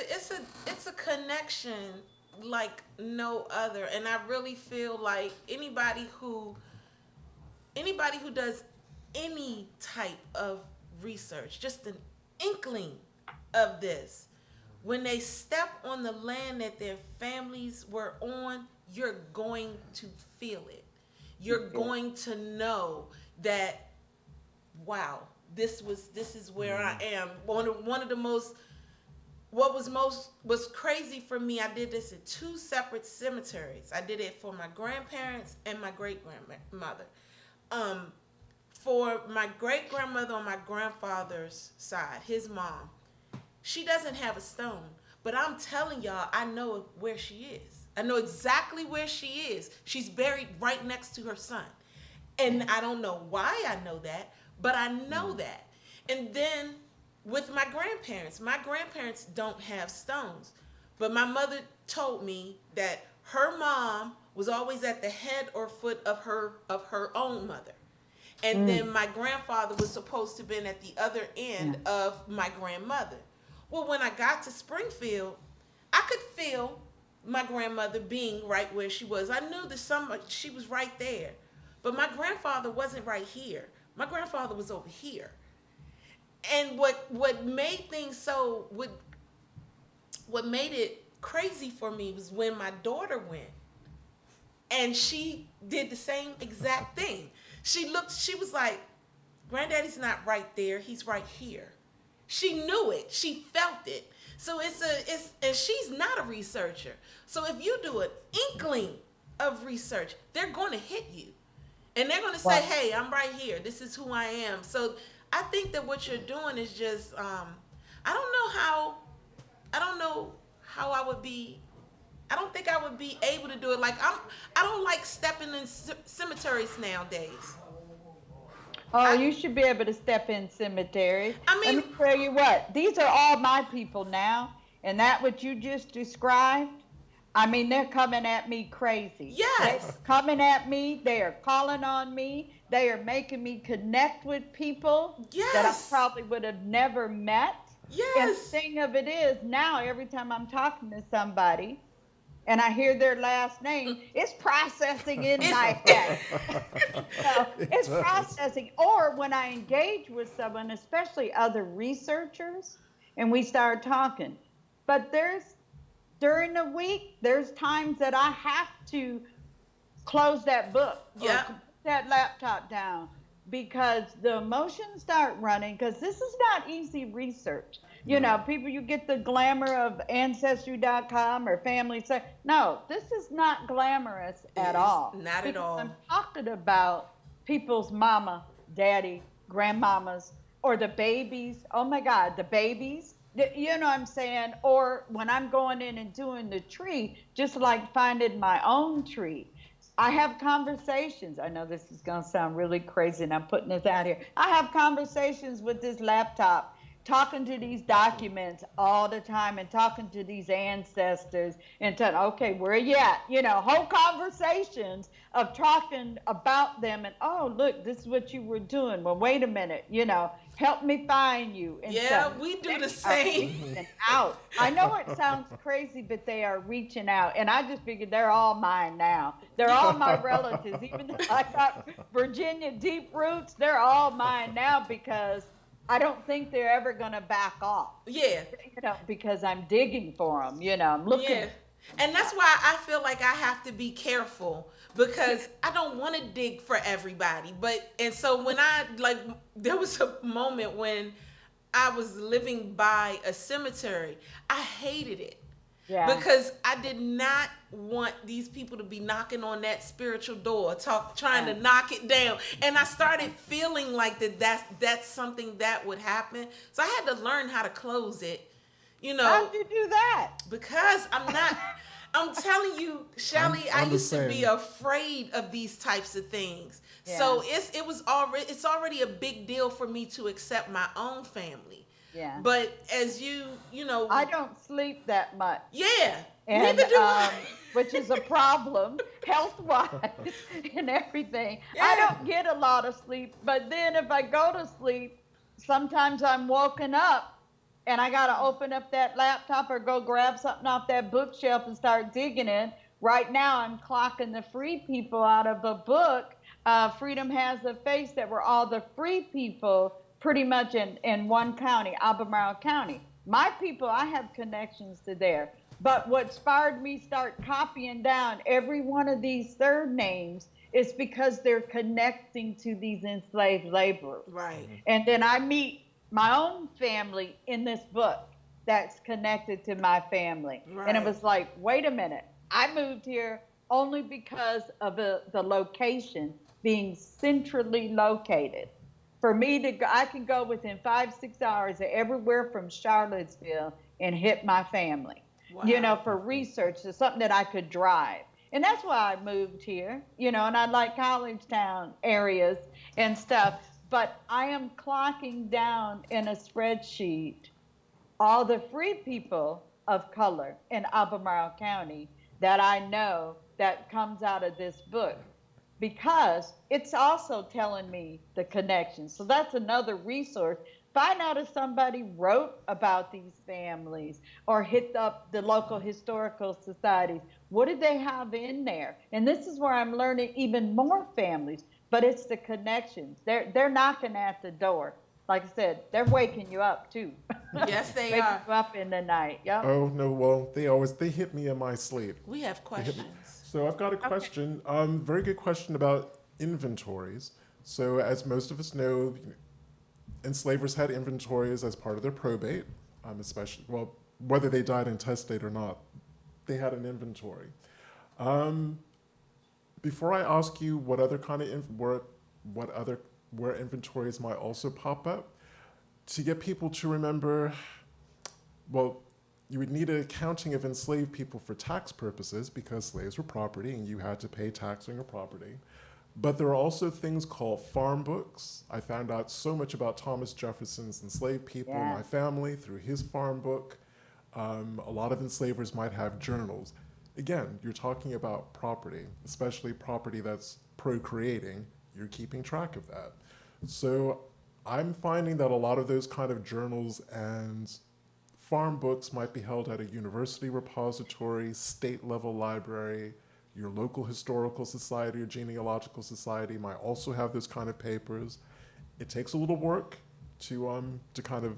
a connection like no other, and I really feel like anybody who does any type of research, just an inkling of this, when they step on the land that their families were on, you're going to feel it. You're going to know that, wow, this is where I am. One of the most, what was crazy for me, I did this in two separate cemeteries. I did it for my grandparents and my great grandmother. For my great grandmother on my grandfather's side, his mom, she doesn't have a stone, but I'm telling y'all, I know where she is. I know exactly where she is. She's buried right next to her son. And I don't know why I know that, but I know that. And then with my grandparents don't have stones. But my mother told me that her mom was always at the head or foot of her own mother. And then my grandfather was supposed to have been at the other end of my grandmother. Well, when I got to Springfield, I could feel my grandmother being right where she was. I knew that she was right there. But my grandfather wasn't right here. My grandfather was over here. And what made things so what made it crazy for me was when my daughter went and she did the same exact thing. She was like, Granddaddy's not right there, he's right here. She knew it. She felt it. So and she's not a researcher. So if you do an inkling of research, they're going to hit you. And they're going to say, hey, I'm right here. This is who I am. So I think that what you're doing is just, I don't know how I would be, I don't think I would be able to do it. Like, I don't like stepping in cemeteries nowadays. Oh, you should be able to step in cemeteries. I mean, let me tell you what, these are all my people now, and that what you just described, I mean, they're coming at me crazy. Yes. They're coming at me, they are calling on me, they are making me connect with people that I probably would have never met. Yes. And the thing of it is, now every time I'm talking to somebody, and I hear their last name, it's processing in my head. It's processing. Or when I engage with someone, especially other researchers, and we start talking. But during the week, there's times that I have to close that book, or put that laptop down, because the emotions start running, because this is not easy research. You know, people, you get the glamour of Ancestry.com or Family. No, this is not glamorous at all. Not at all. I'm talking about people's mama, daddy, grandmamas, or the babies. Oh my God, the babies. You know what I'm saying? Or when I'm going in and doing the tree, just like finding my own tree. I have conversations. I know this is going to sound really crazy, and I'm putting this out here. I have conversations with this laptop, talking to these documents all the time, and talking to these ancestors, and telling, okay, where are you at? You know, whole conversations of talking about them, and oh, look, this is what you were doing. Well, wait a minute, you know, help me find you. And stuff. We do the same. Out. I know it sounds crazy, but they are reaching out, and I just figured they're all mine now. They're all my relatives. Even though I got Virginia deep roots, they're all mine now, because I don't think they're ever going to back off. Yeah. You know, because I'm digging for them, you know, I'm looking. Yeah. And that's why I feel like I have to be careful, because I don't want to dig for everybody. And so when there was a moment when I was living by a cemetery, I hated it. Yeah. Because I did not want these people to be knocking on that spiritual door, trying to knock it down. And I started feeling like that's something that would happen. So I had to learn how to close it. You know. How'd you do that? Because I'm telling you, Shelly, I used to be afraid of these types of things. Yeah. So it's already a big deal for me to accept my own family. Yeah. But as you know, I don't sleep that much. Yeah. And, neither do I. Which is a problem health-wise and everything. Yeah. I don't get a lot of sleep, but then if I go to sleep, sometimes I'm woken up and I got to open up that laptop or go grab something off that bookshelf and start digging in. Right now, I'm clocking the free people out of a book, Freedom Has a Face, that were all the free people pretty much in one county, Albemarle County. My people, I have connections to there. But what inspired me start copying down every one of these surnames is because they're connecting to these enslaved laborers. Right. And then I meet my own family in this book that's connected to my family. And it Right. was like, wait a minute, I moved here only because of the location being centrally located. For me to go, I can go within 5, 6 hours of everywhere from Charlottesville and hit my family. Wow. For research, it's something that I could drive. And that's why I moved here, and I like college town areas and stuff. But I am clocking down in a spreadsheet all the free people of color in Albemarle County that I know that comes out of this book because it's also telling me the connection. So that's another resource. Find out if somebody wrote about these families or hit up the local historical societies. What did they have in there? And this is where I'm learning even more families, but it's the connections. They're knocking at the door. Like I said, they're waking you up too. Yes, they Waking are. you up in the night. Yep. Oh no, well they hit me in my sleep. We have They hit me. questions. So I've got a Okay. question. Very good question about inventories. So as most of us know, enslavers had inventories as part of their probate, especially whether they died intestate or not, they had an inventory. Um, Before I ask you what other kind of what other where inventories might also pop up, to get people to remember, well, you would need an accounting of enslaved people for tax purposes because slaves were property and you had to pay tax on your property. But there are also things called farm books. I found out so much about Thomas Jefferson's enslaved people in Yeah. my family through his farm book. A lot of enslavers might have journals. Again, you're talking about property, especially property that's procreating. You're keeping track of that. So I'm finding that a lot of those kind of journals and farm books might be held at a university repository, state level library. Your local historical society or genealogical society might also have those kind of papers. It takes a little work to kind of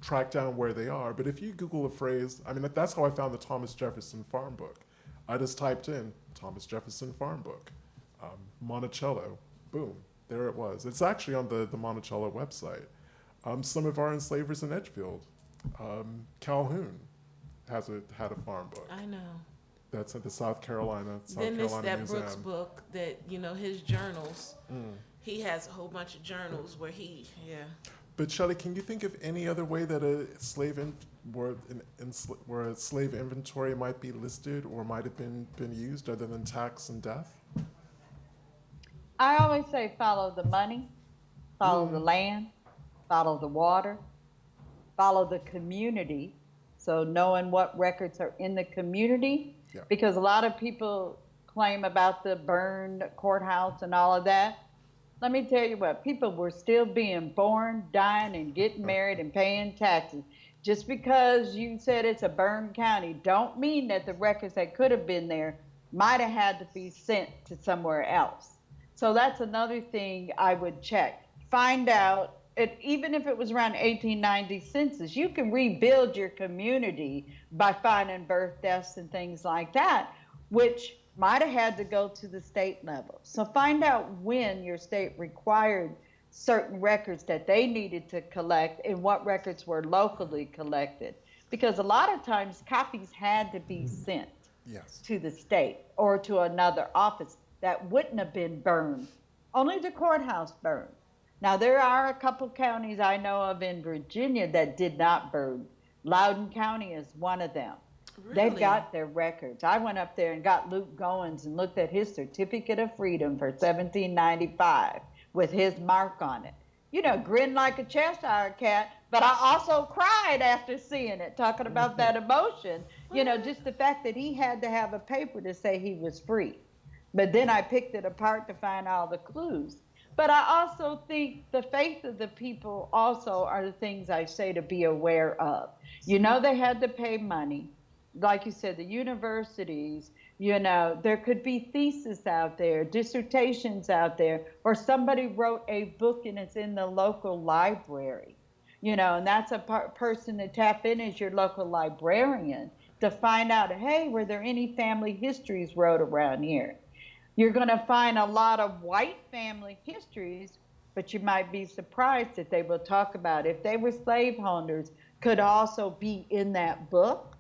track down where they are. But if you Google a phrase, I mean that's how I found the Thomas Jefferson Farm Book. I just typed in Thomas Jefferson Farm Book, Monticello, boom, there it was. It's actually on the Monticello website. Some of our enslavers in Edgefield, Calhoun, had a farm book. I know. That's at the South Carolina Then there's that Museum. Brooks book that, his journals. Mm. He has a whole bunch of journals where yeah. But Shelley, can you think of any other way that where a slave inventory might be listed or might have been used other than tax and death? I always say follow the money, follow the land, follow the water, follow the community. So knowing what records are in the community, Yeah. because a lot of people claim about the burned courthouse and all of that. Let me tell you what, people were still being born, dying, and getting married and paying taxes. Just because you said it's a burned county, don't mean that the records that could have been there might have had to be sent to somewhere else. So that's another thing I would check. Find out, even if it was around 1890 census, you can rebuild your community by finding birth, deaths, and things like that, which might have had to go to the state level. So find out when your state required certain records that they needed to collect and what records were locally collected. Because a lot of times copies had to be sent Yes. to the state or to another office that wouldn't have been burned. Only the courthouse burned. Now, there are a couple counties I know of in Virginia that did not burn. Loudoun County is one of them. They've Really? got their records. I went up there and got Luke Goins and looked at his certificate of freedom for 1795 with his mark on it. Grinned like a Cheshire cat, but I also cried after seeing it, talking about that emotion. Just the fact that he had to have a paper to say he was free. But then I picked it apart to find all the clues. But I also think the faith of the people also are the things I say to be aware of. They had to pay money. Like you said, the universities, there could be theses out there, dissertations out there, or somebody wrote a book and it's in the local library. And that's a person to tap in as your local librarian to find out, hey, were there any family histories wrote around here? You're going to find a lot of white family histories, but you might be surprised that they will talk about if they were slaveholders could also be in that book,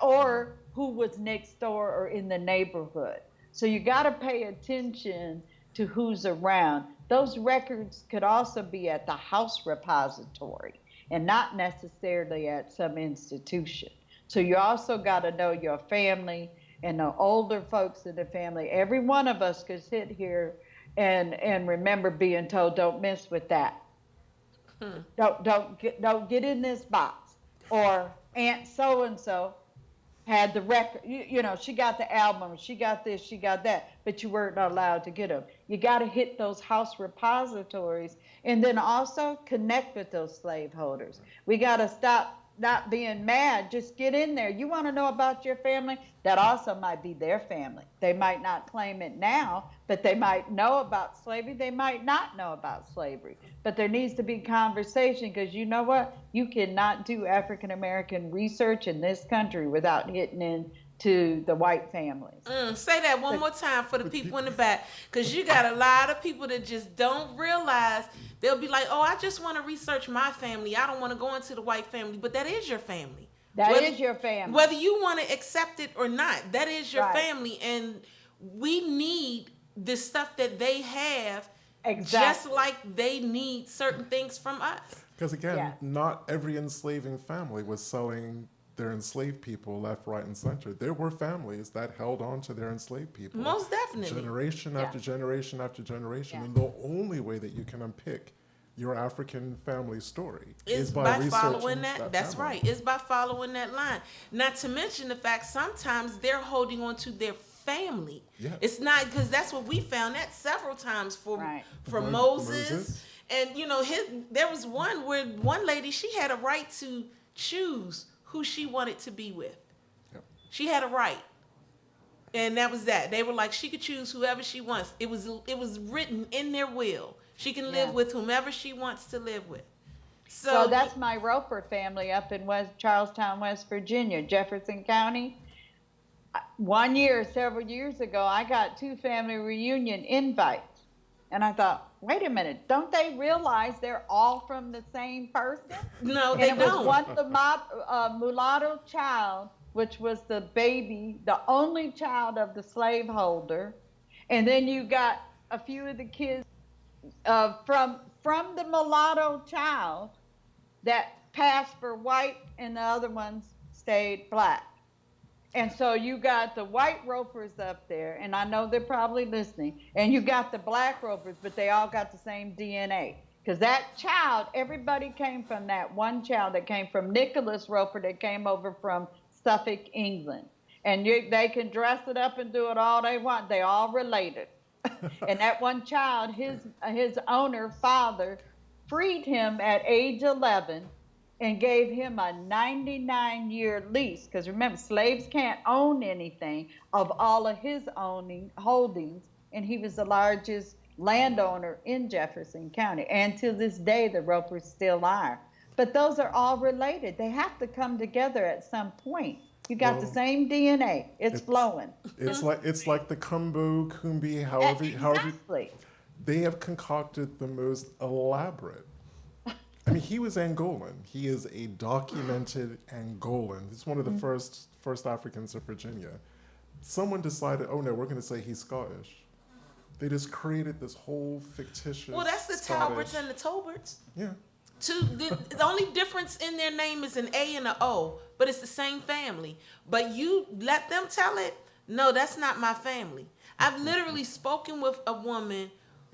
or who was next door or in the neighborhood. So you got to pay attention to who's around. Those records could also be at the house repository and not necessarily at some institution. So you also got to know your family and the older folks in the family. Every one of us could sit here and remember being told, don't mess with that. Don't get in this box. Or Aunt so and so had the record. She got the album, she got this, she got that, but you weren't allowed to get them. You got to hit those house repositories, and then also connect with those slaveholders. We got to stop not being mad. Just get in there. You want to know about your family? That also might be their family. They might not claim it now, but they might know about slavery. They might not know about slavery. But there needs to be conversation, because you know what? You cannot do African American research in this country without hitting into the white families. Say that one more time for the people in the back, because you got a lot of people that just don't realize. They'll be like, oh, I just want to research my family. I don't want to go into the white family. But that is your family. That is your family. Whether you want to accept it or not, that is your Right. family. And we need the stuff that they have, Exactly. just like they need certain things from us. Because again, Yeah. not every enslaving family was selling their enslaved people left, right, and center. There were families that held on to their enslaved people. Most definitely. Generation Yeah. after generation after generation. Yeah. And the only way that you can unpick your African family story Is by researching following that. That's family. right. It's by following that line. Not to mention the fact sometimes they're holding on to their family. Yeah. It's not, because that's what we found that several times for Right. Moses. And there was one where one lady, she had a right to choose who she wanted to be with. Yep. She had a right. And that was that. They were like, she could choose whoever she wants. It was written in their will. She can live Yeah. with whomever she wants to live with. So that's my Roper family up in Charlestown, West Virginia, Jefferson County. One year, several years ago, I got 2 family reunion invites. And I thought, wait a minute, don't they realize they're all from the same person? No, And they it was don't. one mulatto child, which was the baby, the only child of the slaveholder. And then you got a few of the kids from the mulatto child that passed for white, and the other ones stayed black. And so you got the white Ropers up there, and I know they're probably listening, and you got the black Ropers, but they all got the same DNA. Because that child, everybody came from that one child that came from Nicholas Roper, that came over from Suffolk, England. And they can dress it up and do it all they want. They all related. And that one child, his owner, father, freed him at age 11 and gave him a 99-year lease. Because remember, slaves can't own anything of all of his holdings. And he was the largest landowner in Jefferson County. And to this day, the Ropers still are. But those are all related. They have to come together at some point. You got the same DNA. It's flowing. It's like the Kumbo, Kumbi, however Exactly. they have concocted the most elaborate. I mean, he was Angolan. He is a documented Angolan. He's one of the first Africans of Virginia. Someone decided, oh no, we're going to say he's Scottish. They just created this whole fictitious. Well, that's the Scottish. Talberts and the Toberts. Yeah. The only difference in their name is an A and an O, but it's the same family. But you let them tell it, no, that's not my family. I've literally spoken with a woman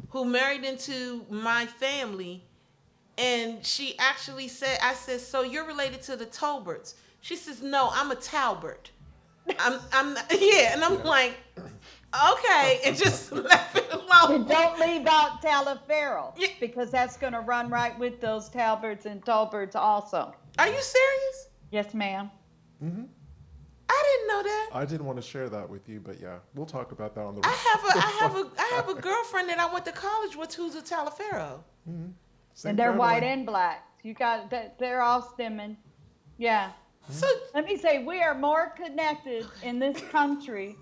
who married into my family, and she actually said, I said, so you're related to the Toberts? She says, no, I'm a Talbert. I'm like, okay, and just left it alone. And don't leave out Talaferro, because that's going to run right with those Talberts and Tolberts also. Are you serious? Yes, ma'am. Mm-hmm. I didn't know that. I didn't want to share that with you, but yeah, we'll talk about that on the. I have a girlfriend that I went to college with who's a Talaferro. Mm-hmm. And they're white and black, You got that. They're all stemming. Yeah. So Let me say, we are more connected in this country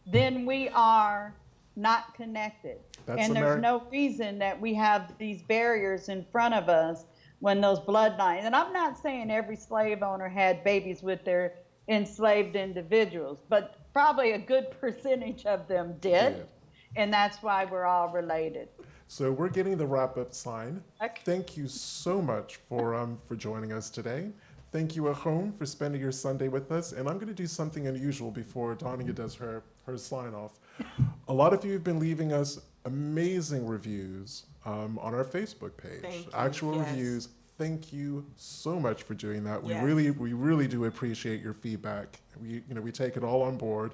than we are not connected. That's And there's America. no reason that we have these barriers in front of us when those bloodlines. And I'm not saying every slave owner had babies with their enslaved individuals, but probably a good percentage of them did. Did. And that's why we're all related. So we're getting the wrap-up sign. Okay. Thank you so much for joining us today. Thank you at home for spending your Sunday with us. And I'm going to do something unusual before Donia does her sign off. A lot of you have been leaving us amazing reviews on our Facebook page. Thank you. Actual Yes. reviews. Thank you so much for doing that. Yes. We really do appreciate your feedback. We take it all on board.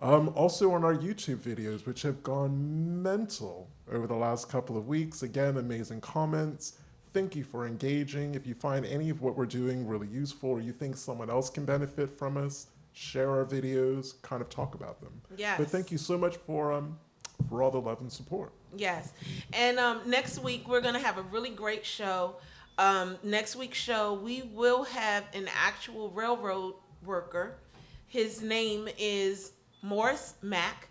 Also on our YouTube videos, which have gone mental over the last couple of weeks. Again, amazing comments. Thank you for engaging. If you find any of what we're doing really useful, or you think someone else can benefit from us, share our videos, kind of talk about them. Yes. But thank you so much for all the love and support. yes, and next week we're gonna have a really great show. Next week's show we will have an actual railroad worker. His name is Morris Mack,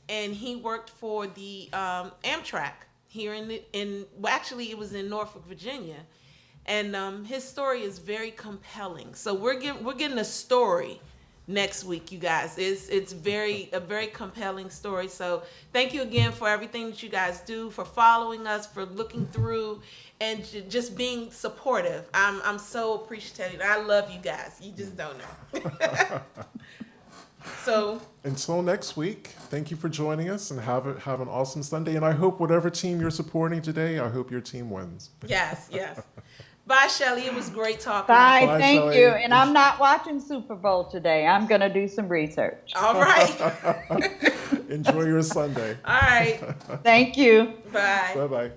and he worked for the Amtrak here well, actually it was in Norfolk, Virginia, and his story is very compelling. So we're getting a story next week, you guys. It's a very compelling story. So thank you again for everything that you guys do, for following us, for looking through, and just being supportive. I'm so appreciative. I love you guys. You just don't know. So Until next week, thank you for joining us, and have an awesome Sunday. And I hope whatever team you're supporting today, I hope your team wins. yes. Bye, Shelly. It was great talking. Bye. Bye, Thank Shelley. you. And I'm not watching Super Bowl today. I'm going to do some research. All right. Enjoy your Sunday. All right. Thank you. Bye. Bye-bye.